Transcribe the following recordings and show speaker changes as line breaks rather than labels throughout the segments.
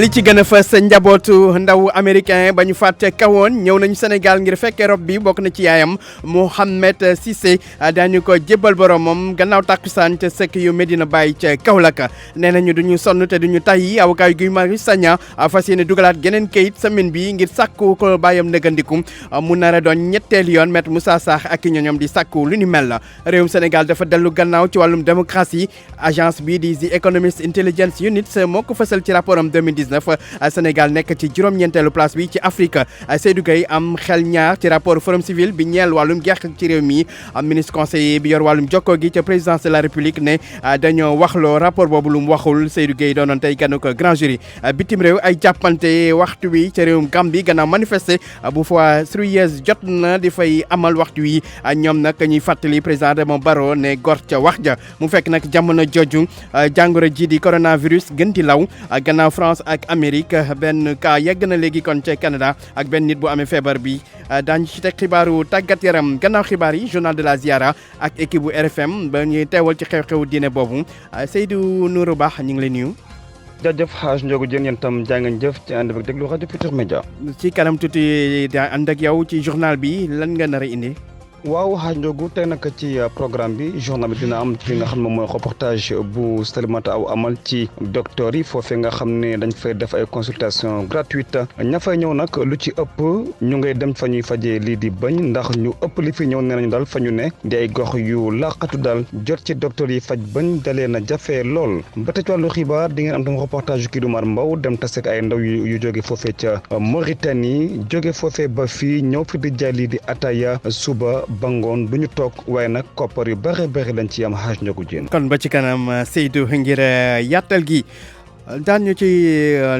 li ci gën a fës njabootu ndaw américain ba ñu fàtte kawoon ñëw nañu Sénégal ngir fekkee rob bi bokk na ci yaayam Mouhamed Cissé daañu ko jébbal boromam gannaaw takkusaan ca sëkk yu Medina Baye ca Kaolack nee nañu duñu sonn te duñu tayyi avocat yu Guy Marius Sagna fas yéene dugalaat geneen kayit semaine bi ngir sàkku ko bàyyam nëgandiku mu nar a doon ñetteel yoon Maître Moussa Sarr ak ñoñom di sàkku lu ni mel la réewum Sénégal dafa dellu gannaaw ci wàllum démocratie agence bi di The Economist Intelligence Unit moo ko fësal ci rapportam 2019 Sénégal nekk ci juróom-ñeenteelu place bi ci Afrique Seydou Gueye am xel ñaar ci rapport Forum Civil bi ñeel wàllum geex ci réew mi ministre conseiller bi yor wàllum jokkoo gi ca présidence de la République ne dañoo waxloo rapport boobu lu mu waxul Seydou Gueye doonoon tey ganu ko grand jury bitim réew ay jàppante waxtu wi ca réewum Gambie gannaaw manifester bu fois 3 years jot na di fay amal waxtu wi ñoom nag ñuy fàttali président Adama Barrow ne gor ca wax ja mu fekk nag jamono joju jàngoro ji di coronavirus gën di law gannaaw France ak Amérique benn cas yegg na léegi kon ca Canada ak benn nit bu amee feebar bi daañu ci teg xibaaru tàggat yaram gannaaw xibaar yi journal de la Ziara ak équipe bu RFM ba ñuy teewal ci xew-xewu diine boobu Seydou Nourou Ba ñu ngi lay nuyu.
jërëjëf xaaj Ndiogou Diène yéen tam jaa ngeen jëf ci ànd ak déglu rajo Futurs Médias.
ci kanam tuuti daa ànd ak yow ci journal bi lan nga nar a indi.
waaw xaaj Ndiogou tey nag ci programme bi journal bi dina am li nga xam ne moom mooy reportage bu Salimata Aw amal ci docteur yi foofee nga xam ne dañ fay def ay consultation gratuite ña fay ñëw nag lu ci ëpp ñu ngay dem fa ñuy fajee lii di bañ ndax ñu ëpp li fi ñëw nee nañu daal fa ñu ne di ay gox yu laqatu daal jot ci docteur yi faj bañ dalee na jafe lool ba tey ci wàllu xibaar di ngeen am tam reportage kii du Mar Mbaw dem tasek ay ndaw yu jóge foofee ca Mauritanie jóge foofee ba fii ñëw fi di jaay lii di ataya suba bangoon du ñu toog waaye nag koppar yu bëri lañ ci am xaaj Ndiogou Diène.
kon ba ci kanam Seydou ngir yàttal gi daan ñu ci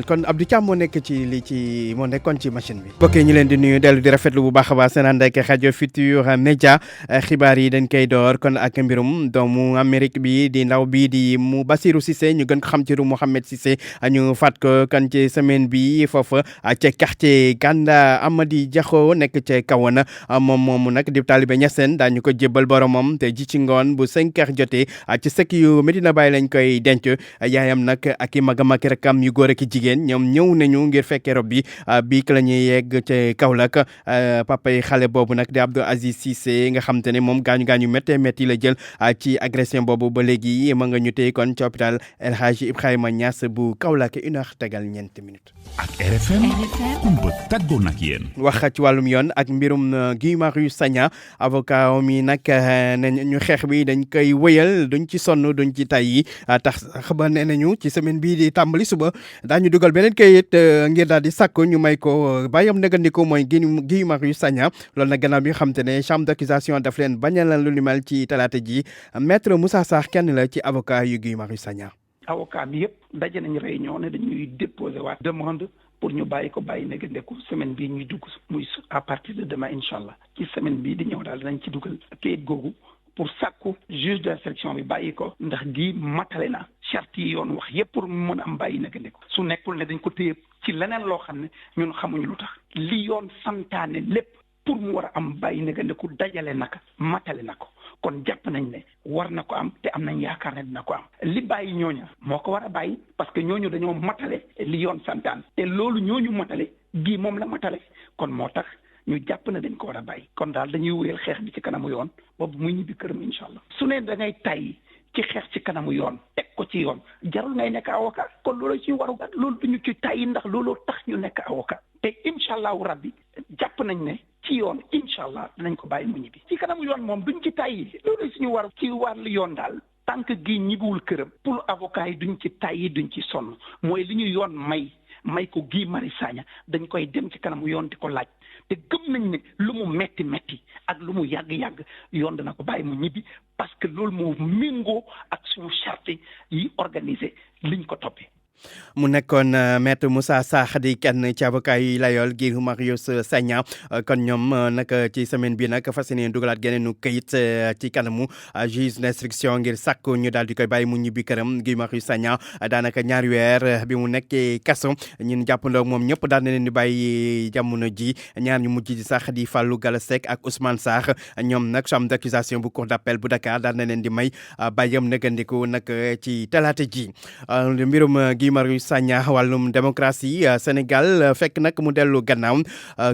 kon Abdou Thiam moo nekk ci li ci moo nekkoon ci machine bi. mbokk yi ñu leen di nuyu dellu di rafetlu bu baax a baax seen ànd ak rajo Futurs Médias xibaar yi dañ koy door kon ak mbirum doomu Amérique bi di ndaw bi di mu Bassirou Cissé ñu gën ko xam ci ru Mouhamed Cissé ñu faat ko kan ci semaine bi foofa ca quartier Ganda Amady Diakho nekk ca Kawana moom moomu nag di taalibe Niassène daañu ko jébbal boromam te ji ci ngoon bu 5 heures jotee ci sëkk yu Medina Baye lañ koy denc yaayam nag ak i magam ak rakam yu góor ak jigéen ñoom ñëw nañu ngir fekkee rob bi bii la ñuy yegg ca Kaolack papa yi xale boobu nag di Abdou Aziz Cissé nga xam te ne moom gaañu métti la jël ci agression boobu ba léegi ma nga ñu téye kon ci hôpital El Hadji Ibrahima Niass bu Kaolack 1h tegal ñeenti minutes.
ak RFM kumba tàggoo nag yéen.
wax ci wàllum yoon ak mbirum Guy Marius Sagna avocat mi nag nañ ñu xeex bi dañ koy wëyal duñ ci sonn duñ ci tayyi tax xabar nee nañu ci semaine bii di tàmbali suba daañu dugal beneen kayit ngir daal di sàkku ñu may ko bàyyam nëgandiku mooy Guy Marius Sagna loolu nag gannaaw bi nga xam te ne chambre d'accusation daf leen bañalal lu ni mel ci talaata ji maître Moussa Sarr kenn la ci avocat yu Guy Marius Sagna.
avocat bi yëpp daje nañ réunion ne dañuy déposer waat demande pour ñu bàyyi ko bàyyi nëgandiku semaine bii ñuy dugg muy à partir de demain incha allah ci semaine bii di ñëw daal dinañ ci dugal kayit googu pour sàkku juge d'instruction bi bàyyi ko ndax gi matale na charte yi yoon wax yëpp pour mu mën a am bàyyi nëgandiku su nekkul ne dañ ko téye ci leneen loo xam ne ñun xamuñu lu tax li yoon santaane lépp pour mu war a am bàyyi nëgandiku dajale naka matale na ko kon jàpp nañ ne war na ko am te am nañ yaakaar ne dina ko am li bàyyi ñooña moo ko war a bàyyi parce que ñooñu dañoo matale li yoon santaan te loolu ñooñu matale bii moom la matale kon moo tax ñu jàpp ne dañ ko war a bàyyi kon daal dañuy wéyal xeex bi ci kanamu yoon boobu muy ñibbi këram incha allah su ne da ngay tay ci xeex ci kanamu yoon teg ko ci yoon jarul ngay nekk avocat kon loolu ci waru loolu duñu ci tay ndax looloo tax ñu nekk avocat te incha allahu rabbi jàpp nañ ne ci yoon incha allah dinañ ko bàyyi mu ñibbi ci kanamu yoon moom duñ ci tay loolu suñu war ci wàllu yoon daal tant que gi ñibbiwul këram pour avocat yi duñ ci tay duñ ci sonn mooy li ñu yoon may ko Guy Marius Sagna dañ koy dem ci kanamu yoon di ko laaj te gëm nañ ne lu mu metti ak lu mu yàgg yoon dana ko bàyyi mu ñibbi parce que loolu moo méngoo ak suñu charte yi organisé liñ ko toppee.
mu nekkoon maître Moussa Sarr di kenn ci avocat yi layool Guy Marius Sagna kon ñoom nag ci semaine bi nag fas yéene dugalaat geneenu këyit ci kanamu juge d'instruction ngir sàkku ñu daal di koy bàyyi mu ñibbi këram Guy Marius Sagna daanaka ñaari weer bi mu nekkee kaso ñun jàppandoo moom ñëpp daan na leen di bàyyi jamono ji ñaar ñu mujj ji sax di Fallou Galasek ak Ousmane Sarr ñoom nag chambre d'accusation bu cour d'appel bu Dakar daan na leen di may bàyyam nëgandiku nag ci talaata ji mbirum Guy Marius Sagna wàllum démocratie Sénégal fekk nag mu dellu gannaaw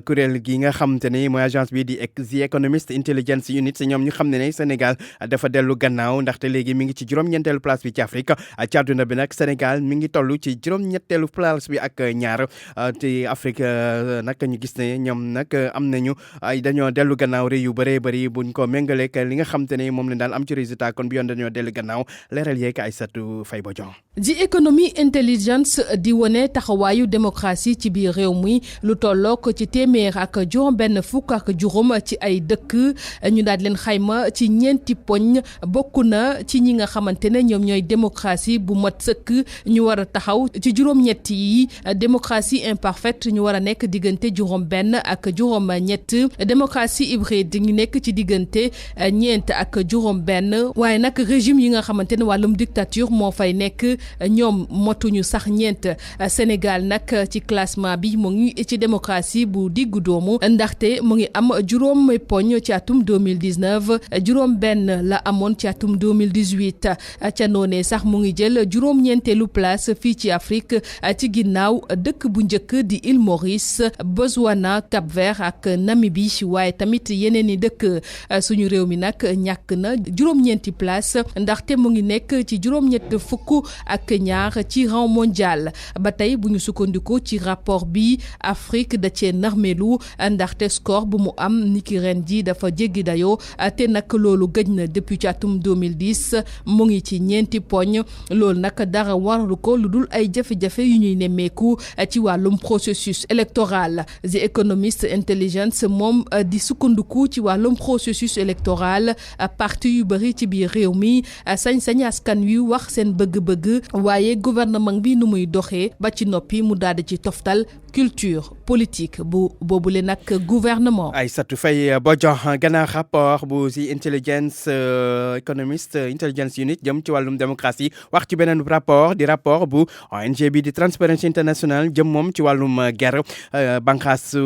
kuréel gi nga xam te ne mooy agence bi di The Economist Intelligence Unit ñoom ñu xam ne Sénégal dafa dellu gannaaw ndaxte léegi mi ngi ci juróom-ñeenteelu place bi ci Afrique ci àdduna bi nag Sénégal mi ngi toll ci juróom-ñetteelu place bi ak ñaar te Afrique nag ñu gis ne ñoom nag am nañu dañoo dellu gannaaw réew yu bëree bëri buñ ko méngaleeg li nga xam te ne moom lañ daan am ci résultat kon bi yoon dañoo dellu gannaaw leeral yeeg Aïssatou Faye Bodian.
The Economist Intelligence di wone taxawaayu démocratie ci biir réew mi lu tollook ci téeméer ak juróom-benn fukk ak juróom ci ay dëkk ñu daal leen xayma ci ñeenti poñ bokk na ci ñi nga xamante ne ñoom ñooy démocratie bu mat sëkk ñu war a taxaw ci juróom-ñett yi démocratie imparfaite ñu war a nekk diggante juróom-benn ak juróom-ñett démocratie hybride ñu nekk ci diggante ñeent ak juróom-benn waaye nag régime yi nga xamante ne wàllum dictature moo fay nekk ñoom motuñu sax ñeent Sénégal nag ci classement bi mu ngi ci démocratie bu diggu doomu ndaxte mu ngi am juróom poñ ci atum 2019 juróom-benn la amoon ci atum 2018 ca noonee sax mu ngi jël juróom-ñeenteelu place fii ci Afrique ci ginnaaw dëkk bu njëkk di Île Maurice Botswana Cap-Vert ak Namibie waaye tamit yeneen i dëkk suñu réew mi nag ñàkk na juróom-ñeenti place ndaxte mu ngi nekk ci juróom-ñett fukk ak ñaar ci rang mondial ba tey bu ñu sukkandikoo ci rapport bi Afrique da cee narmelu ndaxte score bu mu am niki ren ji dafa jéggi dayoo te nag loolu gëj na depuis ci atum 2010 mu ngi ci ñeenti poñ loolu nag dara waralu ko lu dul ay jafe-jafe yu ñuy nemmeeku ci wàllum processus électoral The Economist Intelligence moom di sukkandiku ci wàllum processus électoral parti yu bëri ci biir réew mi sañ-sañ askan wi wax seen bëgg-bëgg waaye gouvernement bi nu muy doxee ba ci noppi mu daal di ci toftal culture politique bu boobule nag gouvernement.
Aïssatou Faye Bodian gannaaw rapport bu si Intelligence Economist Intelligence Unit jëm ci wàllum démocratie wax ci beneen rapport di rapport bu ONG bi di Transparency International jëm moom ci wàllum guerre bànqaasu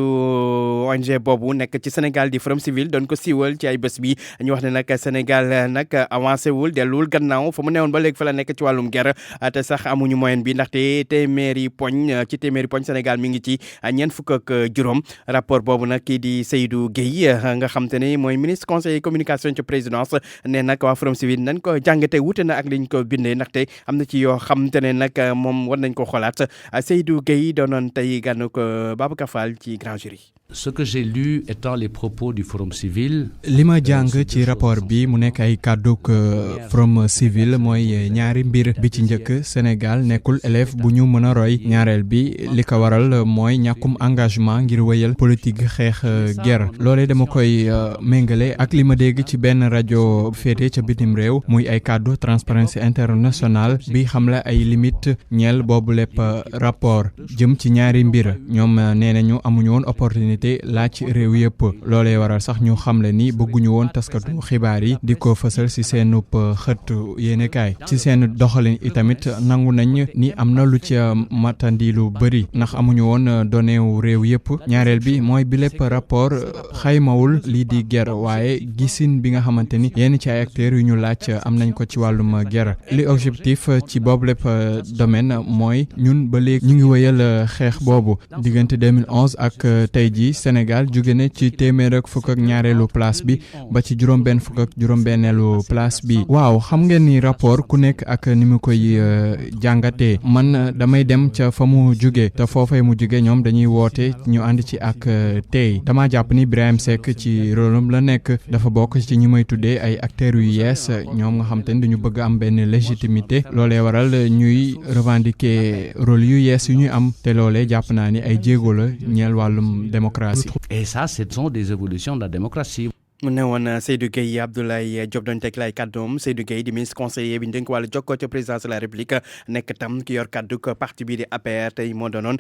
ONG boobu nekk ci Sénégal di Forum Civil doon ko siiwal ci ay bés bi ñu wax ne nag Sénégal nag avancé wul delluwul gannaaw fa mu newoon ba léegi fa la nekk ci wàllum guerre te sax amuñu moyen bi ndaxte téeméeri poñ Sénégal mi ngi ci ñeent fukk ak juróom rapport boobu nag kii di Seydou Gueye nga xam te ne mooy ministre conseiller communication ci présidence ne nag waa Forum Civil nañ ko jàngate wute na ak liñ ko bindee ndaxte am na ci yoo xam te ne nag moom war nañ ko xoolaat Seydou Gueye doonoon tey gànnu ko Babacar Fall ci grand jury.
Ce que j'ai lu étant les propos du Forum Civil.
li ma jàng ci rapport bi mu nekk ay kàdduk Forum Civil mooy ñaari mbir bi ci njëkk Sénégal nekkul élève bu ñu mën a roy ñaareel bi li ko waral mooy ñàkkum engagement ngir wéyal politique xeex guerre loolee dama koy méngale ak li ma dégg ci benn rajo féete ca bitim réew muy ay kàddu Transparency International bi xamle ay limite ñeel boobu lépp rapport jëm ci ñaari mbir ñoom nee nañu amuñu woon opportunité laaj réew yëpp loolee waral sax ñu xamle ni bëgguñu woon taskatu xibaar yi di ko fësal ci seenub xët yéenekaay ci seen doxalin itamit nangu nañ ni am na lu ci matandi lu bëri ndax amuñu woon données wu réew yëpp ñaareel bi mooy bi lépp rapport xaymawul lii di guerre waaye gisin bi nga xamante ni yenn ci ay acteurs yu ñu laaj am nañ ko ci wàllum guerre li objectif ci boobu lépp domaine mooy ñun ba léegi ñu ngi wéyal xeex boobu diggante 2011 ak tey ji Sénégal jóge na ci téeméer ak fukk ak ñaareelu place bi ba ci juróom-benn fukk ak juróom-benneelu place bi waaw xam ngeen ni rapport ku nekk ak ni mu koy jàngatee man damay dem ca fa mu jóge te foofee mu jóge ñoom dañuy woote ñu ànd ci ak tey dama jàpp ni Birahim Seck ci rôlam la nekk dafa bokk ci ñi may tuddee ay acteurs yu yees ñoom nga xam te ni dañu bëgg am benn légitimité loolee waral ñuy revendiquer rôle yu yees yu ñuy am te loolee jàpp naa ni ay jéego la ñeel wàllum démocratie.
Et ça, ce sont des évolutions de la démocratie.
mu ne woon Seydou Gueye Abdoulaye Diop doon teg lay kàddoom Seydou Gueye di ministre conseiller bi ñu dénk wàllu jokkoo ca présidence de la république nekk tam ki yor kàddu ko parti bii di APR tey moo doonoon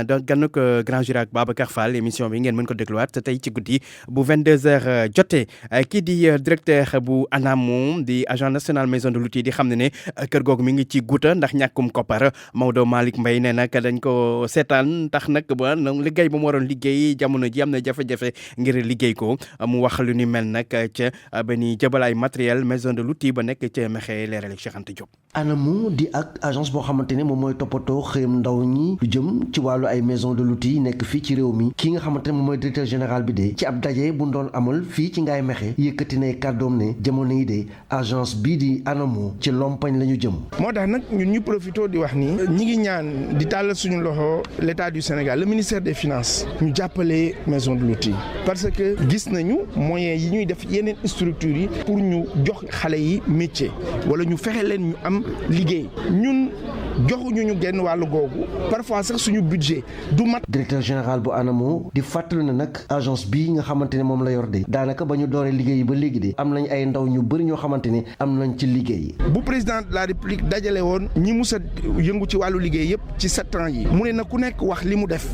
donc gannu ko grand jury ak Babacar Fall émission bi ngeen mën ko dégluwaat tey ci guddi bu 22h jotee kii di directeur bu ANAMO di agent national maison de l'outil di xam ne kër googu mi ngi ci guuta ndax ñàkkum koppar Maodo Malick Mbaye ne nag dañ ko seetaan tax nag ba liggéey ba mu waroon liggéey jamono ji am na jafe-jafe ngir liggéey ko mu wax lu ni mel nag ca ba ni jëbal ay matériel maison de l'outil ba nekk ca Mexe leeral ak Cheikh Anta Diop.
ANAMO di ak agence boo xamante ne moom mooy toppatoo xëyam ndaw ñi lu jëm ci wàllu ay maison de l'outil nekk fii ci réew mi ki nga xamante ne moom mooy directeur général bi de ci ab daje bu doon amal fii ci Ngaye Mexe yëkkati na kàddoom ne jamono yi de agence bii di ANAMO ci lompañ la ñu jëm.
moo tax nag ñun ñu profité di wax ni ñi ngi ñaan di tàllal suñu loxo l'état du Sénégal le ministère des finances ñu jàppale maison de l'outil parce que gis nañu moyens yi ñuy def yeneen structures yi pour ñu jox xale yi métier wala ñu fexe leen ñu am liggéey ñun joxuñu ñu genn wàllu googu parfois sax suñu budget du mat.
directeur général bu ANAMO di fàttali na nag agence bii nga xamante ne moom la yor de daanaka ba ñu dooree liggéey ba léegi de am nañ ay ndaw ñu bëri ñoo xamante ne am nañ ci liggéey.
bu président de la république dajale woon ñi mus a yëngu ci wàllu liggéey yëpp ci 7 ans yi mu ne na ku nekk wax li mu def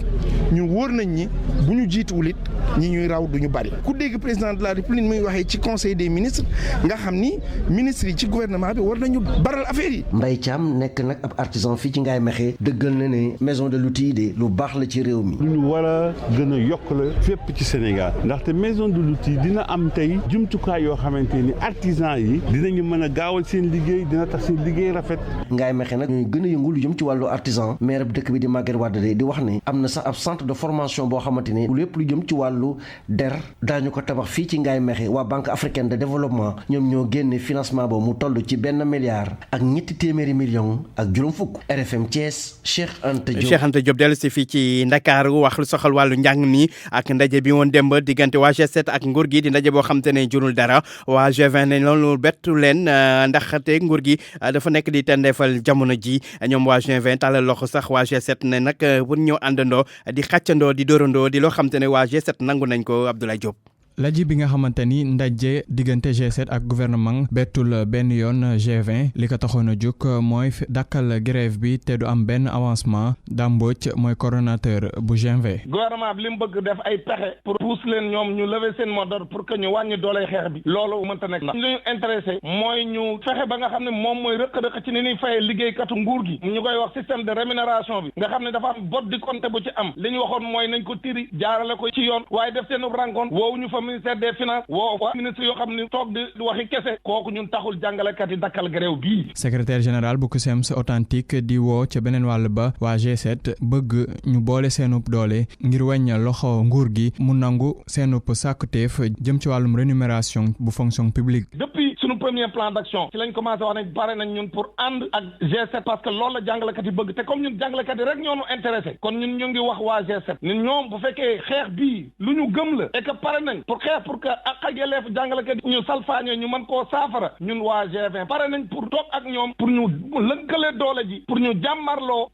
ñu wóor nañ ñi bu ñu jiituwul it ñi ñuy raw du ñu bari ku dégg président de la république muy waxee ci conseil des ministres nga xam ni ministres yi ci gouvernement bi war nañu baral affaire yi.
Mbaye Thiam nekk nag ab artisan fii ci Ngaye Mexe dëggal na ne maison de l'outil de lu baax la ci réew mi.
lu ñu war a gën a yokk la fépp ci Sénégal ndaxte maison de l'outil dina am tey jumtukaay yoo xamante ni artisan yi dinañu mën a gaawal seen liggéey dina tax seen liggéey rafet.
Ngaye Mexe nag ñuy gën a yëngu lu jëm ci wàllu artisan maire bi dëkk bi di Maguette Wade di wax ne am na sax ab centre de formation boo xamante ne lépp lu jëm ci wàllu der daañu ko tabax fii ci Ngaye Mexe waa Banque africaine de développement ñoom ñoo génne financement boobu mu toll ci 1 milliard ak 200 millions ak juróom fukk. RFM Thiès Cheikh Anta Diop.
Cheikh Anta Diop dellu si fii ci Ndakaaru wax lu soxal wàllu njàng mi ak ndaje bi woon démb diggante waa G7 ak nguur gi di ndaje boo xam te ne jurul dara waa G20 ne loolu bettu leen ndaxte nguur gi dafa nekk di tendeefal jamono ji ñoom waa G20 tàllal loxo sax waa G7 ne nag pour ñëw àndandoo di xàccandoo di dóorandoo di loo xam te ne waa G7 nangu nañ ko Abdoulaye Diop.
laji bi nga xamante ni ndaje diggante G7 ak gouvernement bettul benn yoon G20 li ko taxoon a jóg mooy dakkal grève bi te du am benn avancement Dambodj mooy coordonnateur bu G20.
gouvernement bi li mu bëgg def ay pexe pour pousse leen ñoom ñu lever seen mot d'ordre pour que ñu wàññi dooley xeex bi loolu mënta nekk. li ñu intéressé mooy ñu fexe ba nga xam ne moom mooy rëq-rëq ci ni ñuy fayee liggéeykatu nguur gi ñu koy wax système de rémunération bi nga xam ne dafa am bot di compte bu ci am li ñu waxoon mooy nañ ko tiri jaarale ko ci yoon waaye def seen rencontre woowu ñu fa ministère des finances woo waa ministre yoo xam ne toog di waxi kese kooku ñun taxul jàngalekat yi dakkal grève bii.
secrétaire général bu CUSEMS authentique di woo ca beneen wàll ba waa G7 bëgg ñu boole seenub doole ngir wàññi loxo nguur gi mu nangu seenub sàkkuteef jëm ci wàllum rémunération bu fonction publique.
depuis sunu premier plan d'action ci lañ commencé wax ne pare nañ ñun pour ànd ak G7 parce que loolu la jàngalekat yi bëgg te comme ñun jàngalekat yi rek ñoo ñu intéressé kon ñun ñu ngi wax waa G7 ñun ñoom bu fekkee xeex bii lu ñu gëm la et que pare nañ pour xeex pour que ak yelleef jàngalekat yi ñu salfaañoo ñu mën koo saafara ñun waa G20 pare nañ pour toog ak ñoom pour ñu lënkale doole ji pour ñu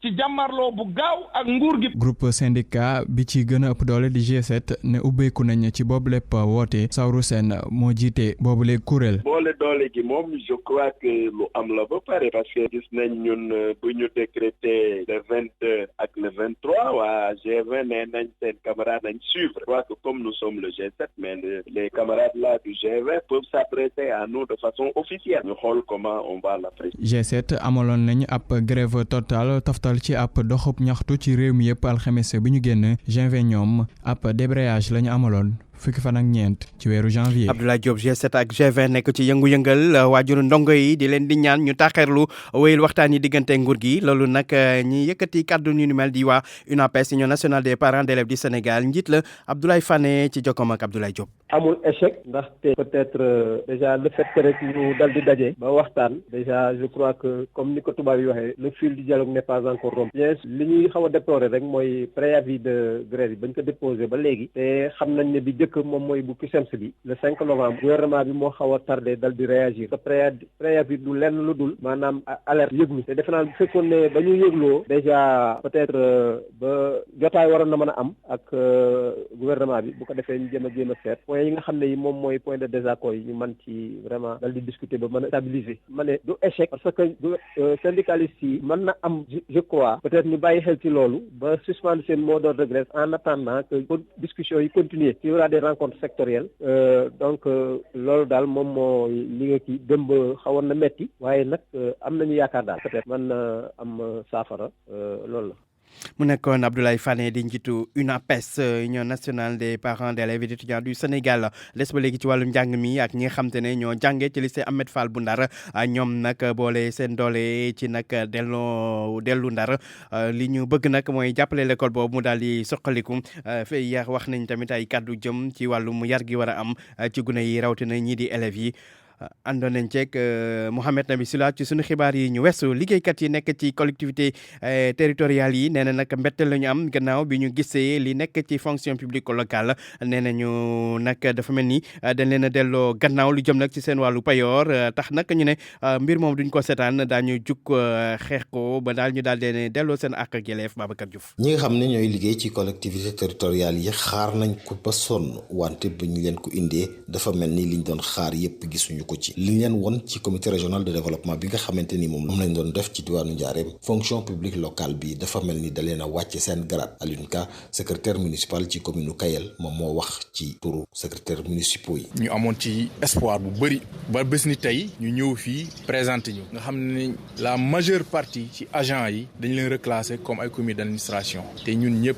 jàmmarloo bu gaaw ak nguur gi.
groupe syndicat bi ci gën a ëpp doole di G7 ne ubbeeku nañ ci boobu lépp woote Sawru Sène moo jiite boobu léegi kuréel.
boole doole gi moom je crois que lu am la ba pare parce que gis nañ ñun bu ñu décrété le 22 ak le 23 waa G20 nee nañ seen camarade nañ suivre. Je crois que comme nous sommes le G7 mais les camarades là du G20 peuvent s'adresser à nous de façon officielle. ñu xool comment on va l'apprécier.
G7 amaloon nañ ab grève totale toftal ci ab doxub ñaxtu ci réew mi yëpp alxames bi ñu génn G20 ñoom ab débrayage la ñu amaloon. fukki fan ak ñeent ci weeru janvier.
Abdoulaye Diop G7 ak G20 nekk ci yëngu-yëngal waajuru ndongo yi di leen di ñaan ñu taxerlu wéyal waxtaan yi diggante nguur gi loolu nag ñi yëkkati kàddu ñu mel di waa UNAPES Union nationale des parents d'élèves du Sénégal njiit la Abdoulaye Fane ci jokkoom ak Abdoulaye Diop.
amul échec ndaxte peut-être déjà le fait que rek ñu dal di daje ba waxtaan déjà je crois que comme ni ko tubaab yi waxee le fil du dialogue n'est pas encore rompu. li ñuy xaw a déplorer rek mooy préavis de grève yi bañ ko déposé ba léegi te xam nañ ne bi jëkk moom mooy bu CUSEMS bi le 5 novembre gouvernement bi moo xaw a tardé dal di réagir te préavis du lenn lu dul maanaam alerte yëglu te defe naa bu fekkoon ne ba ñu yëgloo déjà peut-être ba jotaay waroon na mën a am ak gouvernement bi bu ko defee ñu jéem a seet point yi nga xam ne yi moom mooy point de désaccord yi ñu mën ci vraiment dal di discuter ba mën a stabiliser ma ne du échec parce que du syndicalistes yi mën na am je crois peut-être ñu bàyyi xel ci loolu ba suspendre seen mot d'ordre de grève en attendant que discussion yi continuer il y aura des rencontres sectorielles donc loolu daal moom moo li nga kii démb xawoon na metti waaye nag am nañu yaakaar daal peut-être mën na am saafara loolu la.
mu nekkoon Abdoulaye Fane di njiitu UNAPES Union nationale des parents d'élèves et d'étudiants du Sénégal des ba léegi ci wàllum njàng mi ak ñi nga xam te ne ñoo jàngee ci lycée Ahmed Fall bu Ndar ñoom nag boole seen doole ci nag dellu Ndar li ñu bëgg nag mooy jàppale l'école boobu mu daal di soqaliku fay yar wax nañ tamit ay kàddu jëm ci wàllum yar gi war a am ci gune yi rawatina ñii di élèves yi. àndoon nañ ceeg Mouhamed Nabi Sula ci suñu xibaar yi ñu weesu liggéeykat yi nekk ci collectivité territoriales yi nee na nag mbetteel la ñu am gannaaw bi ñu gisee li nekk ci fonction publique locale nee nañu nag dafa mel ni dañ leen a delloo gannaaw lu jëm nag ci seen wàllu payoor tax nag ñu ne mbir moom duñ ko seetaan daañu jug xeex ko ba daal ñu daal di delloo seen àq ak yelleef Babacar Diouf.
ñi nga xam ne ñooy liggéey ci collectivité territoriales yi xaar nañ ko ba sonn wante bu ñu leen ko indee dafa mel ni liñ doon xaar yépp gisuñu ko ci li leen won ci comité régional de développement bi nga xamante ni moom lañ doon def ci diwaanu Njaareem fonction publique locale bi dafa mel ni da leen a wàcce seen grade. Alioune Ka secrétaire municipal ci commune u Kayel moom moo wax ci turu secrétaire municipaux yi.
ñu amoon ci espoir bu bëri ba bés ni tey ñu ñëw fii présenté ñu nga xam ne la majeure partie ci agent yi dañ leen reclassé comme ay comité d'administration te ñun ñëpp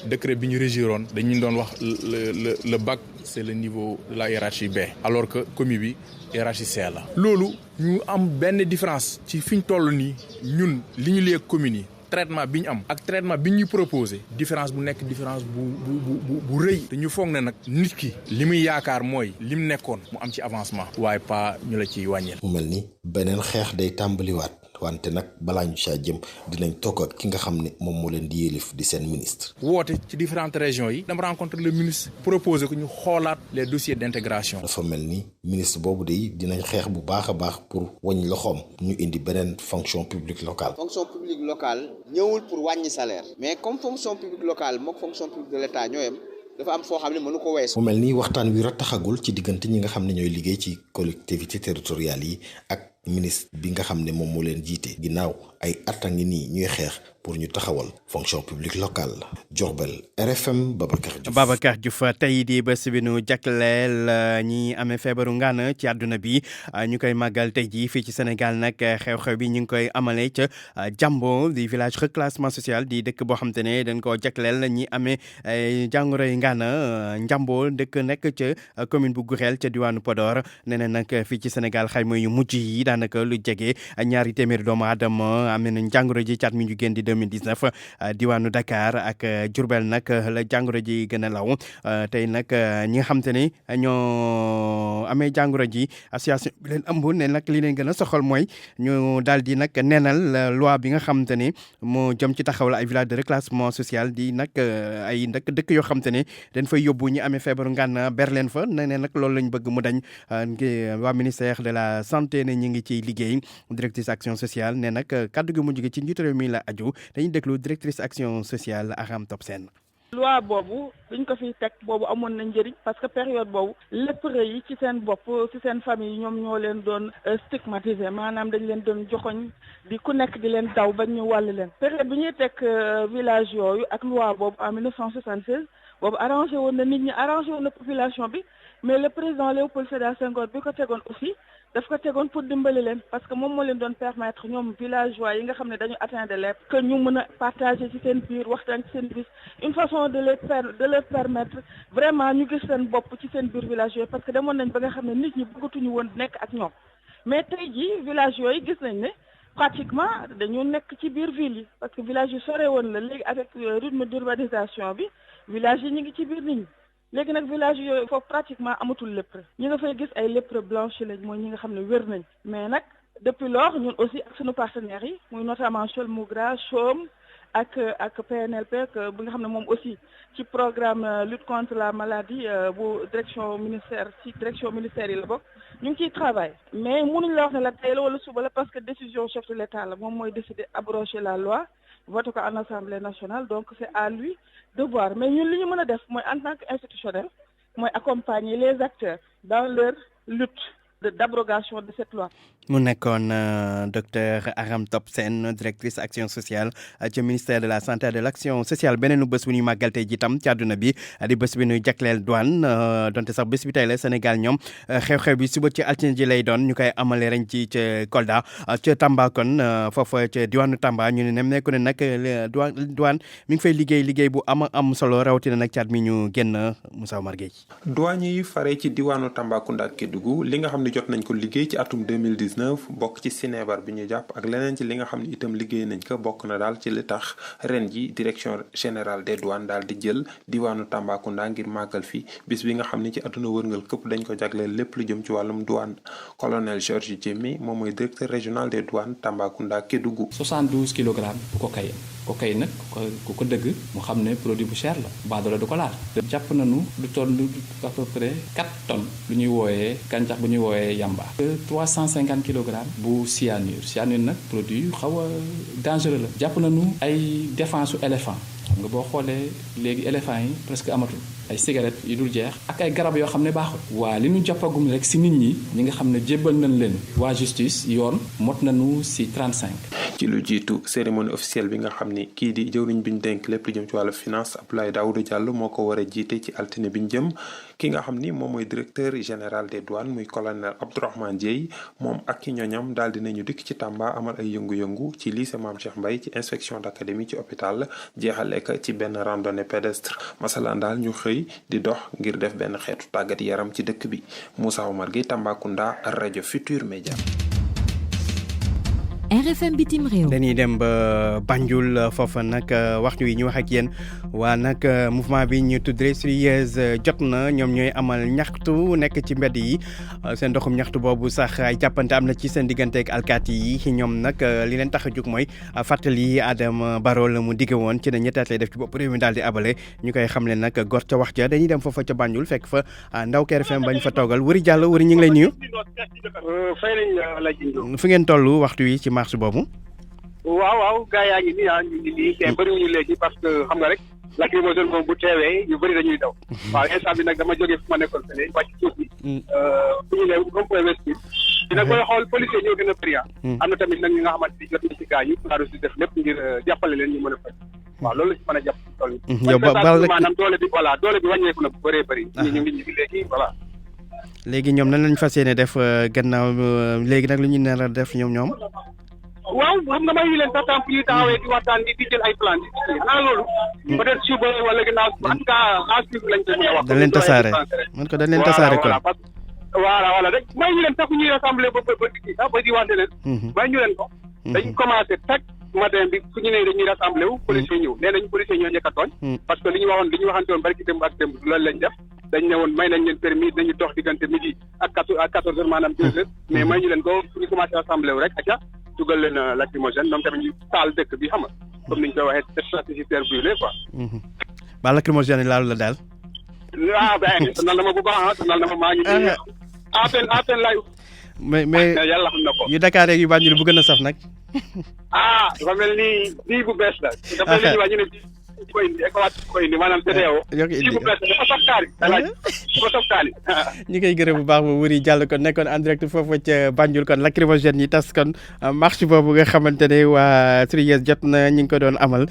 décret bi ñu régiroon dañu doon wax le bac c'est le niveau de la hiérarchie B alors que comité bi hiérarchie C la. loolu ñu am benn différence ci fi ñu toll nii ñun li ñu lié communes yi traitement bi ñu am ak traitement bi ñuy proposé différence bu nekk différence bu rëy te ñu foog ne nag nit ki li muy yaakaar mooy li mu nekkoon mu am ci avancement waaye pas ñu la ciy wàññil.
mu mel ni beneen xeex day tàmbaliwaat wante nag balaa ñu saa jëm dinañ toog ak ki nga xam ne moom moo leen di yélif di seen ministre.
woote ci différentes régions yi dama rencontré le ministre proposé ko ñu xoolaat les dossiers d'intégration.
dafa mel ni ministre boobu de dinañ xeex bu baax a baax pour wàññi loxoom ñu indi beneen fonction publique locale.
fonction publique locale ñëwul pour wàññi salaire mais comme fonction publique locale mook fonction publique de l'État ñoo yem dafa am foo xam ne mënu ko weesu.
mu mel ni waxtaan wi rataxagul ci diggante ñi nga xam ne ñooy liggéey ci collectivité territoriales yi ak ministre bi nga xam ne moom moo leen jiite ginnaaw ay at a ngi nii ñuy xeex pour ñu taxawal fonction publique locale. Diourbel RFM
Babacar Diouf tey di bés bi nu jagleel ñi amee feebaru ngaana ci àdduna bi ñu koy màggal tey jii fii ci Sénégal nag xew-xew bi ñu ngi koy amalee ca Jambo di village reclassement social di dëkk boo xam te ne dañ koo jagleel ñi amee jàngoro yi ngaana Njambo dëkk nekk ca commune bu Gurel ca diwaanu Podor nee na nag fii ci Sénégal xayma yu mujj yi daanaka lu jege ñaari téeméeri doomu aadama amee nañ jàngoro ji ci at mi ñu génn di 2019 diwaanu Dakar ak Diourbel nag la jàngoro ji gën a law tey nag ñi nga xam te ne ñoo amee jàngoro ji association bi leen ëmb ne nag li leen gën a soxal mooy ñu daal di nag neenal loi bi nga xam te ne moo jëm ci taxawal ay village de reclassement social di nag ay dëkk yoo xam te ne dañ fay yóbbu ñi amee feebaru ngànn ber leen fa ne nag loolu lañ bëgg mu dañ waa ministère de la santé ne ñu ngi ciy liggéey directrice action sociale ne nag kaddu gi mujj gi ci njiitu réew mi la aju dañuy déglu directrice action sociale Aram Top Sen.
loi boobu duñ ko fiy teg boobu amoon na njëriñ parce que période boobu lépreux yi ci seen bopp ci seen famille ñoom ñoo leen doon stigmatiser maanaam dañ leen doon joxoñ di ku nekk di leen daw bañ ñu wàll leen période bi ñuy teg village yooyu ak loi boobu en 1976 boobu arrangé woon na nit ñi arrangé woon na population bi mais le président Léopold Sédar Senghor bi ko tegoon aussi daf ko tegoon pour dimbali leen parce que moom moo leen doon permettre ñoom villageois yi nga xam ne dañu atteint de lèpre que ñu mën a partager ci seen biir waxtaan ci seen biir une façon de leur permettre vraiment ñu gis seen bopp ci seen biir village yooyu parce que demoon nañ ba nga xam ne nit ñi bëggatuñu woon nekk ak ñoom mais tey jii village yooyu gis nañ ne pratiquement dañu nekk ci biir ville yi parce que village yi sore woon la léegi avec rythme d'urbanisation bi village yi ñu ngi ci biir nit ñi léegi nag village yooyu foofu pratiquement amatul lépreux ñi nga fay gis ay lépreux blanches lañ mooy ñi nga xam ne wér nañ mais nag depuis lors ñun aussi ak suñu partenaires yi muy notamment Cholmougra Chaume ak PNLP bi nga xam ne moom aussi ci programme lutte contre la maladie bu direction ministère yi la bokk ñu ngi ciy travail mais mënuñ la wax ne la tey la wala suba la parce que décision chef de l'État la moom mooy décider abroger la loi voté ko en Assemblée nationale donc c'est à lui de voir mais ñun li ñu mën a def mooy en tant que institutionnel mooy accompagner les acteurs dans leur lutte d'abrogation de cette loi.
mu nekkoon docteur Aram Top Sène directrice action sociale ci ministère de la santé et de l'action sociale beneenu bés bu ñuy màggal tey ji tam ci àdduna bi di bés bi ñuy jagleel douane donte sax bés bi tey la Sénégal ñoom xew-xew bi suba ci altine ji lay doon ñu koy amale ren ci ca Kolda ca Tamba kon foofa ca diwaanu Tamba ñu ne nemmeeku ne nag douane mi ngi fay liggéey bu am solo rawatina nag ci at mi ñu génn Moussa Omar Gueye.
douane yi fare ci diwaanu Tambacounda ak Kédougou li nga xam ne jot nañ ko liggéey ci atum 2019 bokk ci sinébar bi ñu jàpp ak leneen ci li nga xam ne itam liggéey nañ ko bokk na daal ci li tax ren ji direction générale des douanes daal di jël diwaanu Tambacounda ngir màggal fi bis bi nga xam ne ci àdduna wërngal këpp dañ ko jagleel lépp lu jëm ci wàllum douane. colonel Georges Diémé moom mooy directeur régional des douanes Tambacounda Kédougou.
72 kilogrammes bu cocaïne nag ku ko dëgg mu xam ne produit bu cher la baadoolo du ko laal. jàpp nañu lu toll à peu près 4 tonnes lu ñuy wooyee gàncax bu ñuy wooyee yamba. 350 kilogrammes bu cyanure nag produit yu xaw a dangereux la. jàpp nañu ay défense su éléphant xam nga boo xoolee léegi éléphant yi presque amatul. ay cigarettes yu dul jeex ak ay garab yoo xam ne baaxul. waa li ñu jàppagum rek si nit ñi nga xam ne jébbal nañ leen waa justice yoon mot nañu si 35.
ci lu jiitu cérémonie officielle bi nga xam ni kii di jëwriñ bi ñu dénk lépp lu jëm ci wàllu finance Abdoulaye Daouda Diallo moo ko war a jiite ci altine bi ñu jëm ki nga xam ni moom mooy directeur général des douanes muy colonel Abdourahmane Dieye moom ak ki ñoñam daal dinañu dikk ci Tamba amal ay yëngu-yëngu ci lycée Mame Cheikh Mbaye ci inspection d'académie ci hôpital jeexale ko ci benn randonnée pédestre masalan daal ñu xëy di dox ngir def benn xeetu tàggat yaram ci dëkk bi Moussa Omar Gueye Tambacounda rajo Futur Média.
RFM bitim réew.
dañuy dem ba Banjul foofa nag waxtu wi ñu wax ak yéen waa nag mouvement bi ñu tuddee Suyez jot na ñoom ñooy amal ñaxtu nekk ci mbedd yi seen doxum ñaxtu boobu sax ay jàppante am na ci seen diggante ak alkaati yi ñoom nag li leen tax a jóg mooy fàttali Adama Barrow la mu digge woon ci ne ñetti at lay def ci bopp réew mi daal di abale ñu koy xamle nag gor ca wax ja dañuy dem foofa ca Banjul fekk fa ndaw RFM bañ fa toogal Wuri Diallo Wuri ñu ngi lay nuyu. fu ngeen toll waxtu wi ci marche boobu.
waaw gaa yaa ngi nii ñu ngi nii te bëriwuñu léegi parce que xam nga rek lacrymogène moom bu teewee ñu bëri dañuy daw. waaw instant bi nag dama jógee fu ma nekkoon fële wàcc suuf bi. fu ñu ne comme point west bi. dina koy xool policier ñoo gën a bëri am na tamit nag ñi nga xamante ni jot na ci gaa yi pour si def lépp ngir jàppale leen ñu mën a fay. waaw loolu la ci mën a jàpp tool yi.
yow
maanaam doole bi voilà doole bi wàññeeku na bu bëree bëri. ñu ngi léegi voilà.
léegi ñoom nan lañ fas yéene def gannaaw léegi nag lu ñu nar a def ñoom.
waaw xam nga may ñu leen sax temps fu ñuy taxawee di waxtaan di jël ay plan di xanaa loolu. peut-être suba wala gannaaw en tout cas en suivre lañ koy mën a wax.
dañ leen tasaare man ko dañ leen tasaare kon.
voilà rek may ñu leen sax fu ñuy rassemblé ba di wante leen. may ñu leen ko. dañ commencé chaque matin bi fu ñu ne dañuy rassemblé wu policier ñëw nee nañ policier ñoo njëkk a tooñ. parce que li ñu waxante woon bari ci démb ak démb loolu lañ def. dañ ne woon may nañ leen permis dañu dox diggante midi ak 14 heures maanaam 2 heures. mais may ñu leen ko fu ñu commencé rassemblé wu rek acca dugal leen lacrymogène ñoom tamit ñu taal dëkk bi xam nga comme ni ñu koy waxee stratégie terre brûlée quoi.
ba lacrymogène laalu la daal.
ah ben sonal na ma bu baax sonal na ma maa ngi nii à peine lay.
mais
yàlla xam na ko.
yu Dakar yu Banjul bu gën a saf nag.
dafa mel ni bii bu bees la. dafa mel ni waa ñu ne ko indi ECOWAS ko indi maanaam CEDEAO. bii bu bees la dafa saf kaani. dafa saf kaani.
ñi koy gërëm bu baax ba Wuri Diallo kon nekkoon en direct foofu ca Banjul kon lacrymogène yi tas kon marche boobu nga xamante ne waa Suyez jot na ñu ngi ko doon amal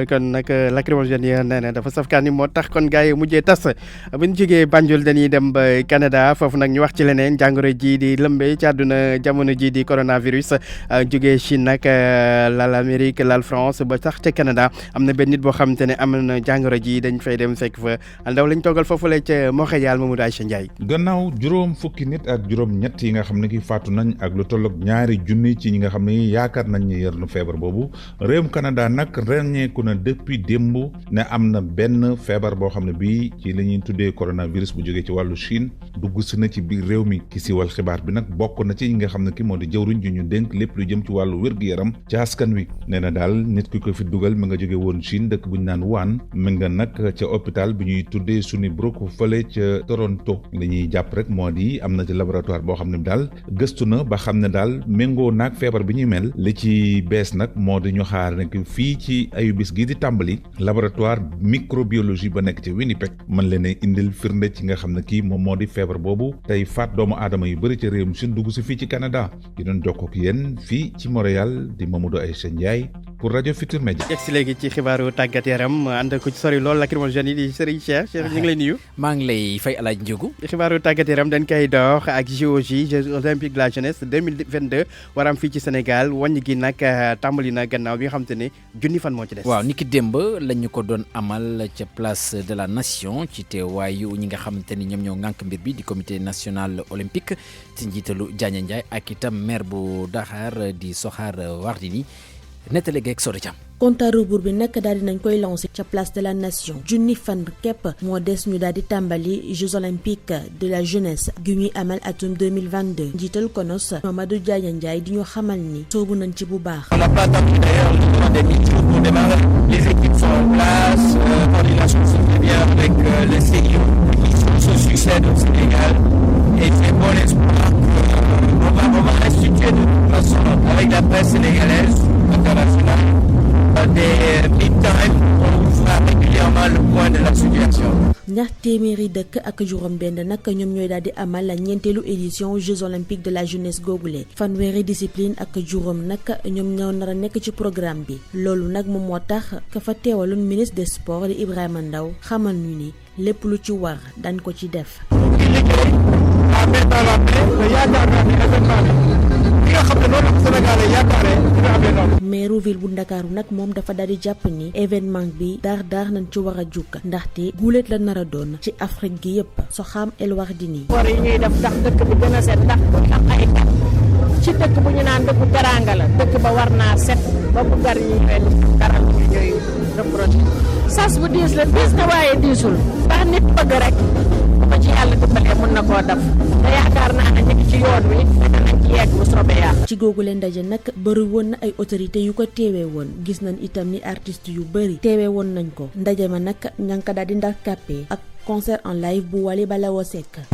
kon nag lacrymogène yi nee na dafa saf kaani moo tax kon gars yi mujjee tas bu ñu jógee Banjul dañuy dem ba Canada foofu nag ñu wax ci leneen jàngoro ji di lëmbee ci àdduna jamono ji di coronavirus jógee Chine nag laal Amérique laal France ba sax ca Canada am na benn nit boo xamante ne am na jàngoro ji dañ fay dem fekk fa ndaw lañ toogal foofu la ca Montréal Mamadou Aïcha Ndiaye.
gannaaw juróom fukki nit ak juróom ñett yi nga xam ne ki faatu nañ ak lu tolloog ñaari junni ci ñi nga xam ne yaakaar nañ ñu yor nu feebar boobu réewum Canada nag ràññeeku na depuis démb ne am na benn feebar boo xam ne bii ci la ñuy tuddee coronavirus bu jógee ci wàllu Chine dugg si na ci biir réew mi ki siwal xibaar bi nag bokk na ci ñi nga xam ne ki moo di jëwriñ ju ñu dénk lépp lu jëm ci wàllu wér-gu-yaram ci askan wi nee na daal nit ki ko fi dugal mi nga jóge woon Chine dëkk buñ naan waan mu nga nag ca hôpital bi ñuy tuddee Sunnybrook fële ca Toronto li ñuy jàpp rek moo di am na ci laboratoire boo xam ne daal gëstu na ba xam ne daal méngoo naag feebar bi ñuy mel li ci bees nag moo di ñu xaar nag fii ci ayubis gi di tàmbali laboratoire microbiologie ba nekk ci Winnipeg mën leen a indil firnde ci nga xam ne kii moom moo di feebar boobu tey faat doomu aadama yu bëri ci réewum Chine dugg si fii ci Canada di doon jokkoo ak yéen fii ci Montréal di Mamadou Aïcha Ndiaye pour rajo Futur Média.
yegg si léegi ci xibaaru tàggat yaram ànd ko ci sori lool lacrymogène yi di Serigne Cheikh ñu ngi lay nuyu.
maa ngi lay fay alaaj Ndiogou.
xibaaru tàggat yaram dañ koy dox ak JOJ Jeux olympiques de la jeunesse 2022 waram fii ci Sénégal wàññi gi nag tàmbali na gannaaw bi nga xam te ne junni fan moo ci des.
waaw niki démb la ñu ko doon amal ca place de la nation ci teewaayu ñi nga xamante ni ñoom ñoo ŋànk mbir bi di comité national olympique ci njiitalu Diagne Ndiaye ak itam maire bu Dakar di Sohar Wardini nettali geeg Sori Thiam.
compte à rebours bi nag daal di nañ koy lancé ca place de la nation junni fan képp moo des ñu daal di tàmbali Jeux olympiques de la jeunesse gi ñuy amal atum 2022 njiital konos Mamadou Diagne Ndiaye di ñu xamal ni soobu nañ ci bu baax.
On n'a pas attendu d'ailleurs le moment des meetings pour démarrer. Les équipes sont en place, coordination se fait bien avec le CIO qui se succède au Sénégal et j'ai bon espoir qu'on va instituer de toute façon avec la presse sénégalaise internationale des mid-time, on fera régulièrement le point de la situation.
ñaar téeméeri dëkk ak juróom-benn nag ñoom ñooy daal di amal la ñeenteelu édition Jeux olympiques de la jeunesse googule fanweeri discipline ak juróom nag ñoom ñoo nar a nekk ci programme bi loolu nag moom moo tax ka fa teewaloon ministre des sports di Ibrahima Ndaw xamal ñu ni lépp lu ci war dañ ko ci def. maire ville bu Ndakaaru nag moom dafa daal di jàpp ni événement bi daar nañ ci war a jukk ndaxte guuleet la nar a doon ci Afrique gi yëpp Soham El Wardini.
war yi ñuy def ndax dëkk bi gën a set ndax bu am ay kat ci dëkk bu ñu naan dëkku teraanga la dëkk ba war naa set ba bu gar yi ñëwee dara ñu ñooy reproché sas bu diis la diis na waaye diisul ndax nit bëgg rek ba ci yàlla dimbalee mën na koo def te yaakaar naa ne ñu ngi ci yoon wi danañ ci yegg bu soobee yàlla.
ci googu leen ndaje nag bëri woon na ay autorités yu ko teewee woon gis nañ itam ni artistes yu bëri teewee woon nañ ko ndaje ma nag ña ngi ko daal di ndar kàppee ak concert en live bu Wally Ballago Seck.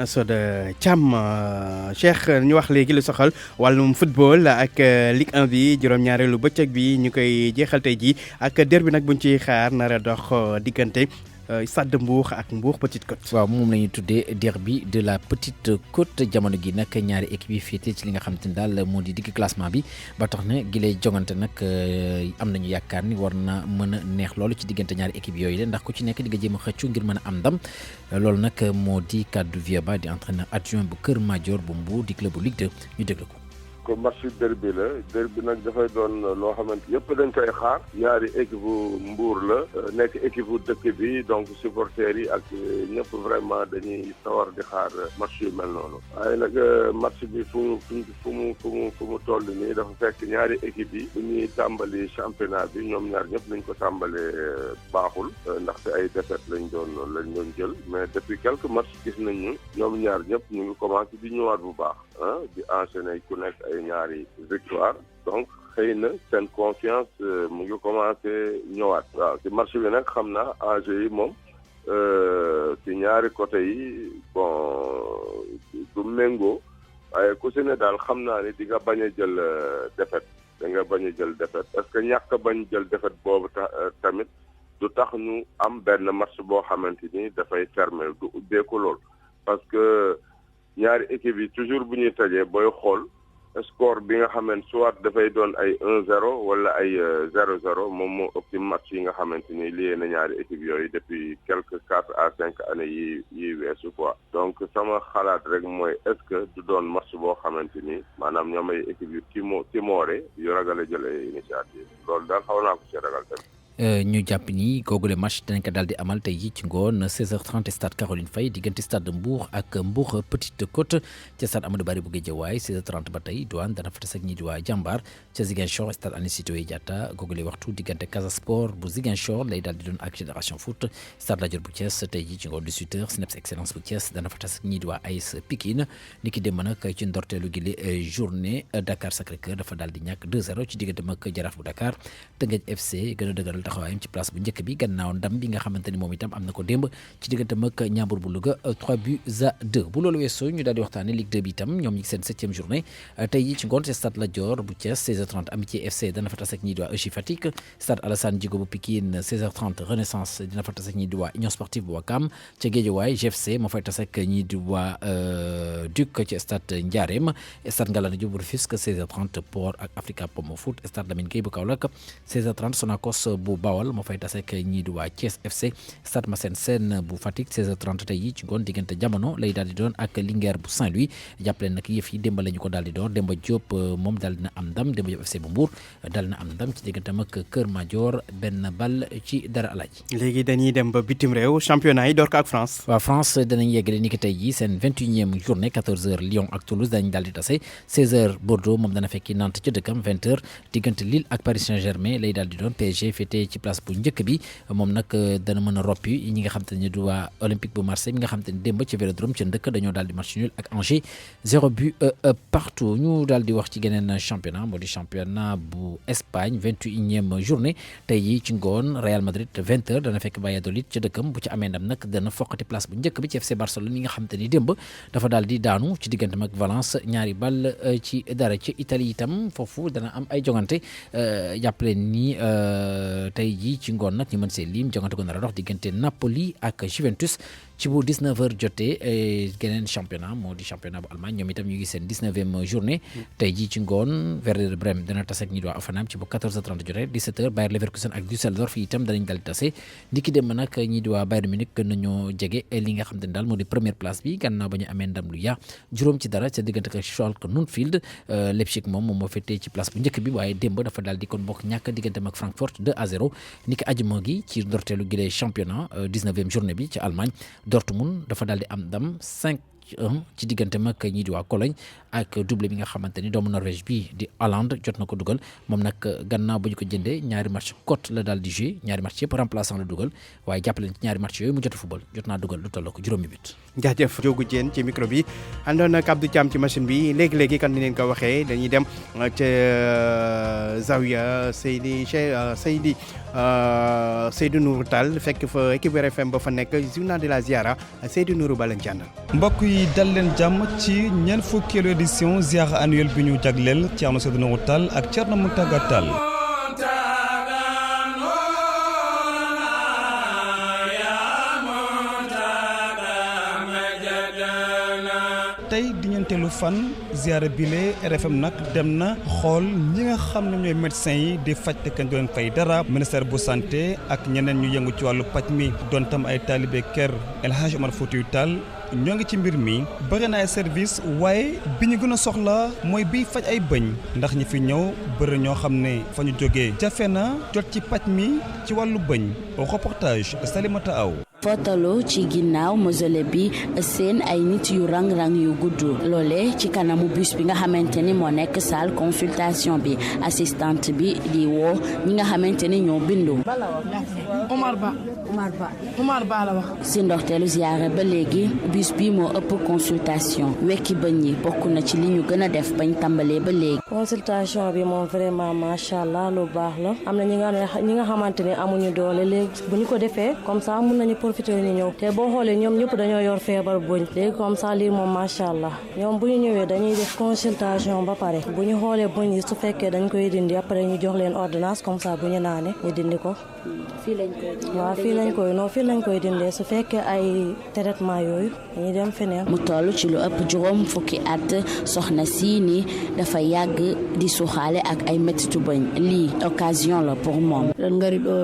Soda Thiam Cheikh ñu wax léegi lu soxal wàllum football ak Ligue 1 bi juróom-ñaareelu bëccëg bi ñu koy jeexal tey jii ak derby nag buñ ciy xaar nar a dox diggante Stade Mbour ak Mbour Petite Côte.
waaw moom la ñuy tuddee derby de la Petite Côte jamono gi nag ñaari équipe yi féete ci li nga xamante ni daal moo di digg classement bi ba tax na gi lay jongante nag am nañu yaakaar ni war na mën a neex loolu ci diggante ñaari équipe yooyu la ndax ku ci nekk di nga jéem a xëccu ngir mën a am ndam loolu nag moo di kaddu Vieux Ba di entraîneur adjoint bu Kër Madior bu Mbour di club bu Ligue 2 ñu déglu ko.
ko match derby la derby nag dafay doon loo xamante yëpp dañ koy xaar ñaari équipe bu Mbour la nekk équipe bu dëkk bi donc supporters yi ak ñëpp vraiment dañuy sawar di xaar match yu mel noonu waaye nag match bi fu mu toll nii dafa fekk ñaari équipe yi bu ñuy tàmbali championnat bi ñoom ñaar ñëpp nañ ko tàmbalee baaxul ndaxte ay défaite lañ doon jël mais depuis quelques matchs gis nañu ñoom ñaar ñëpp ñu ngi commencé di ñëwaat bu baax di enchaîner ku nekk ay ñaari victoire donc xëy na seen confiance mu ngi commencé ñëwaat waaw ci match bi nag xam naa enjeu yi moom ci ñaari côté yi bon du méngoo waaye ku si ne daal xam naa ni di nga bañ a jël défaite parce que ñàkk bañ jël défaite boobu tamit du tax ñu am benn match boo xamante ni dafay fermer du ubbeeku lool parce que ñaari équipe yi toujours bu ñuy tajee booy xool score bi nga xamante soit dafay doon ay 1-0 wala ay 0-0 moom moo ëpp ci match yi nga xamante ni lié na ñaari équipe yooyu depuis quelques 4 à 5 années yi weesu quoi donc sama xalaat rek mooy est-ce que du doon match boo xamante ni maanaam ñoom ay équipe yu timoore yu ragal a jël ay initiative loolu daal xaw naa ko ci ragal tamit.
ñu jàpp ni googule match dinañ ko daal di amal tey jii ci ngoon 16h30 stade Caroline Faye diggante stade Mbour ak Mbour Petite Côte ca stade Amadou Barry bu Guédiawaye 16h30 ba tey Douane dana fa tas ak ñi di waa Jàmbaar ca Ziguinchor stade Aline Sitoé Diatta googule waxtu diggante Casa Sport bu Ziguinchor lay daal di doon ak Génération Foot stade Lat Dior bu Thiès tey jii ci ngoon 18h Cneps Excellence bu Thiès dana fa tas ak ñi di waa AS Pikine ni ki démb nag ci ndorteelu gi journée Dakar Sacré-Cœur dafa daal di ñàkk 2-0 ci diggante mag Jaraaf bu Dakar Teungueth FC gën a dëgëral taxawaayam ci place bu njëkk bi gannaaw ndam bi nga xamante ni moom itam am na ko démb ci diggante mag Ñaambur bu Louga 3-2 bu loolu weesoo ñu daal di waxtaane Ligue 2 bi itam ñoom ñi ngi seen 7e journée tey jii ci ngoon ci stade Lat Dior bu Thiès 16h30 Amitié FC dana fa tas ak ñi di waa EJ Fatick stade Alassane Djigo bu Pikine 16h30 Renaissance dina fa tas ak ñi di waa Union Sportive bu Ouakam ca Guédiawaye GFC moo fay tas ak ñi di waa Duc ci stade Ndiarème stade Ngalandou Diouf bu Rufisque 16h30 Port ak Africa Pomo Foot stade Lamine Gueye bu Kaolack 16h30 Sonacos bu Bawal moo fay tas ak ñi di waa Thiès FC stade Massène Sène bu Fatick 16h30 tey yi ci ngoon diggante jamono lay daal di doon ak Linguère bu Saint-Louis jàppale nag yëf yi démb la ñu ko daal di doon Demba Diop moom daal dina am ndam Demba Diop FC bu Mbour daal na am ndam ci diggante mag Kër Madior benn bal ci dara alaaji.
léegi dañuy dem ba bitim réew championnat yi door ko ak France.
waaw France danañ yeggale ni ki tey jii seen 21e journée 14h Lyon ak Toulouse dañu daal di tase 16h Bordeaux moom dana fekki Nantes ci dëkkam 20h diggante Lille ak Paris Saint-Germain lay daal di doon PSG féetee ci place bu njëkk bi moom nag dana mën a roppi ñi nga xam te ne du waa Olympique bu Marseille mi nga xam te ne démb ci Vélodrome ca ndëkk dañoo daal di match nul ak Angers 0 but partout ñu daal di wax ci geneen championnat moo di championnat bu Espagne 21e journée tey jii ci ngoon Real Madrid 20h dana fekk Valladolid ca dëkkam bu ci amee ndam nag dana foqati place bu njëkk bi ci FC Barcelone mi nga xam te ni démb dafa daal di daanu ci diggante mag Valence ñaari bal ci dara ci Italie itam foofu dana am ay jongante jàppale ni tey jii ci ngoon nag ñu mën see lim jongante ko nar a dox diggante Napoli ak Juventus ci bu 19h jotee geneen championnat moo di championnat bu Allemagne ñoom itam ñu ngi seen 19e journée tey jii ci ngoon Werder Bremen dana tase ak ñi di waa Hoffenheim ci bu 14h30 jotee 17h Bayer Leverkusen ak Düsseldorf itam danañ dal di tase ndiki dem nag ñi di waa Bayern Munich gën nañoo jege li nga xam te ne daal moo di première place bi gannaaw ba ñu amee ndam lu yaa juróom ci dara ca diggante ak Schalke 04 Leipzig moom moo féetee ci place bu njëkk bi waaye démb dafa daal di kon bokk ñàkk diggante ak Francfort 2-0 niki ajuma gi ci ndorteelu gi lay championnat 19e journée bi ci Allemagne Dortmund dafa daal di am ndam 5-1 ci diggante mag ñii di waa Cologne ak doublé bi nga xamante ni doomu Norvège bi di Haaland jot na ko dugal moom nag gannaaw ba ñu ko jëndee ñaari match cote la daal di joué ñaari match yëpp remplaçant la dugal waaye jàppale ci ñaari match yooyu mu jot a football jot naa dugal lu tolloo ko juróomi but.
jaajëf Diogu Diène ci micro bi àndoon ak Abdou Thiam ci machine bi léegi-léegi kan ni leen ko waxee dañuy dem ca Zawiya Seydou Nourou Tall fekk fa équipe RFM ba fa nekk journal de la Ziara Seydou Nourou ba lañ ci àndal.
mbokk yi dal leen jàmm ci ñeent fukkeelu édition ziara annuelle bi ñu jagleel Thierno Seydou Nourou Tall ak Thierno Mountaga Tall. tey di ñeenteelu fan ziara bile RFM nag dem na xool ñi nga xam ne ñooy médecins yi di faj te kenn du leen fay dara ministère bu santé ak ñeneen ñu yëngu ci wàllu paj mi doon tam ay taalibe kër El Hadj Omar Foutiyou Tall ñoo ngi ci mbir mi bëri na ay service waaye bi ñu gën a soxla mooy biy faj ay bëñ ndax ñi fi ñëw bëri ñoo xam ne fa ñu jógee jafe na jot ci paj mi ci wàllu bëñ reportage Salimata Aw.
fotalu ci ginnaaw mausolée bi seen ay nit yu rang-rang yu gudd loole ci kanamu bus bi nga xamante ni moo nekk salle consultation bi assistante bi di woo ñi nga xamante ni ñoo bindu. Omar Ba la wax. si ndorteelu ziyaara ba léegi bus bi moo ëpp consultation wekki bëñ yi bokk na ci li ñu gën a def bañ tàmbalee ba léegi.
consultation bi moom vraiment macha allah lu baax la am na ñi nga xamante ni amuñu doole léegi bu ñu ko defee comme ça mun nañu profité ñu ñëw te boo xoolee ñoom ñëpp dañoo yor feebar bëñ léegi comme ça lii moom macha allah ñoom bu ñu ñëwee dañuy def consultation ba pare bu ñu xoolee bëñ yi su fekkee dañ koy dindi après ñu jox leen ordonnance comme ça bu ñu naanee ñu dindi ko.
fii lañ koy
waaw fii lañ koy dindee su fekkee ay traitement yooyu dañuy dem feneen.
mu toll ci lu ëpp juróom fukki at soxna sii ni dafa yàgg yàgg di suxaale ak ay méttitu bëñ lii occasion la pour moom.
ngari ɗo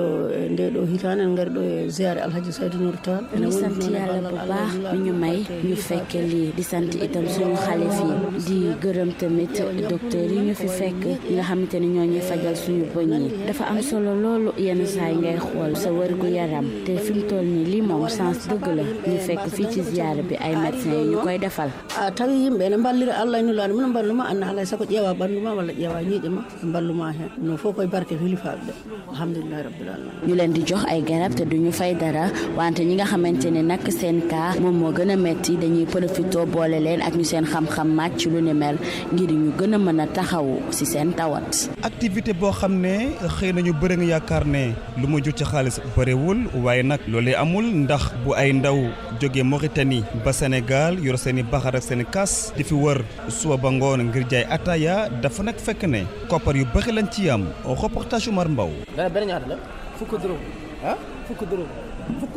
nde ɗo hitande ngari ɗo e ziare Alhaji Seydou Nourou Tall.
ñu sant yàlla bu baax mi ñu may ñu fekke lii di sant itam suñu xale fii di gërëm tamit docteur yi ñu fi fekk nga xamante ne ñoo ñuy fajal suñu bëñ yi dafa am solo loolu yenn saa yi ngay xool sa wërgu yaram te fi mu toll nii lii moom sens dëgg la ñu fekk fii ci ziyaara bi ay médecins yi ñu koy defal.
tawi yimɓe ne ballira Allah no laani mino balluma anna alay sago ƴeewa ɓannuma walla ƴeewa ñiiƴe ma balluma hen no fof koye barke hilifaɓe ɓe alhamdulillahi rabbil alamin.
ñu leen di jox ay garab te duñu fay dara wante ñi nga xamante ne nag seen cas moom moo gën a metti dañuy profité boole leen ak ñu seen xam-xam màcc lu ni mel ngir ñu gën a mën a taxawu ci seen tawat.
activité boo xam ne xëy nañu bëri nga yaakaar ne lu mu jur ci xaalis bëriwul waaye nag loolee amul ndax bu ay ndaw jógee Mauritanie ba Sénégal yor seen i baxar ak seen i kaas di fi wër suba ba ngoon ngir jaay ataya dafa nag fekk ne koppar yu bëri lañ ci am reportage Umar Mbaw.
benn ñaata la fukk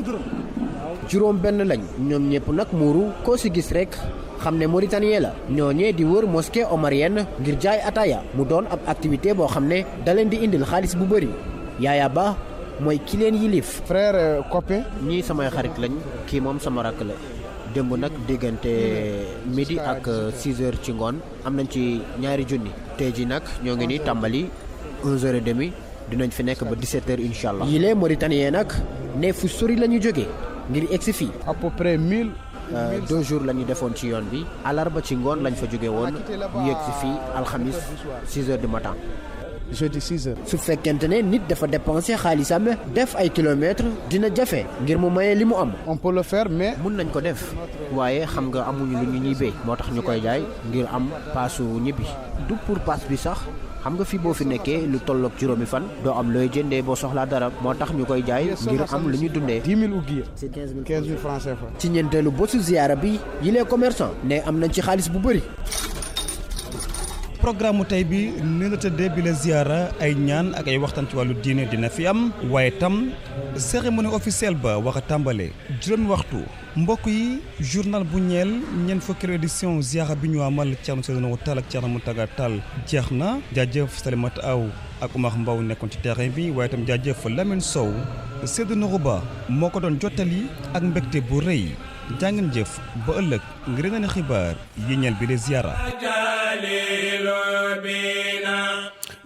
dërëm juróom benn lañ ñoom ñëpp nag muuru koo si gis rek xam ne mauritanien la ñooñee di wër mosquée omarienne ngir jaay ataya mu doon ab activité boo xam ne da leen di indil xaalis bu bëri Yaaya Ba mooy ki leen yilif
frère copain
ñii samay xarit lañ kii moom sama rakk la démb nag diggante midi ak 6 heures ci ngoon am nañ ci ñaari junni tey ji nag ñoo ngi ni tàmbali 11h30 dinañ fi nekk ba 17h incha allah. yile mauritanien nag ne fu sori la ñu jógee ngir egsi fii.
à peu près 1000.
2 jours la ñu defoon ci yoon bi alarba ci ngoon lañ fa jóge woon ñu egsi fii alxamis 6h du matin.
jeudi 6h.
su fekkente ne nit dafa dépensé xaalisam def ay kilomètres dina jafe ngir mu maye li mu am.
on peut le faire mais.
mun nañ ko def waaye xam nga amuñu lu ñu ñibbee moo tax ñu koy jaay ngir am paasu ñibbi du pour paas bi sax. xam nga fii boo fi nekkee lu tolloog juróomi fan doo am looy jëndee boo soxlaa dara moo tax ñu koy jaay ngir am lu ñu dundee.
10 000 ouguiya. c'est 15 000 francs CFA.
ci ñeenteelu bésu ziyaara bi yilee commerçant ne am nañ ci xaalis bu bëri.
programme tey bi ni la tëddee bi la ziyaara ay ñaan ak ay waxtaan ci wàllu diine dina fi am waaye tam cérémonie officielle ba wax a tàmbale juróomi waxtu mbokk yi journal bu ñeel ñeent fukki édition ziyaara bi ñu amal Thierno Seydou Nourou Tall ak Thierno Mountaga Tall jeex na jaajëf Salimata Aw ak Oumar Mbaw nekkoon ci terrain bi waaye tam jaajëf Lamine Sow Seydou Nourou Ba moo ko doon jottali ak mbégte bu rëy jàngeen jëf ba ëllëg ngir yeneen xibaar yi ñeel bi la ziyaara.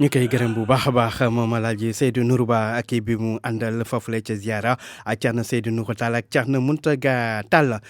ñu koy gërëm bu baax a baax moom Alaaji Seydou Nourou Ba ak bi mu àndal foofule ca ziyaara ak Thierno Seydou Nourou Tall ak Thierno Mountaga Tall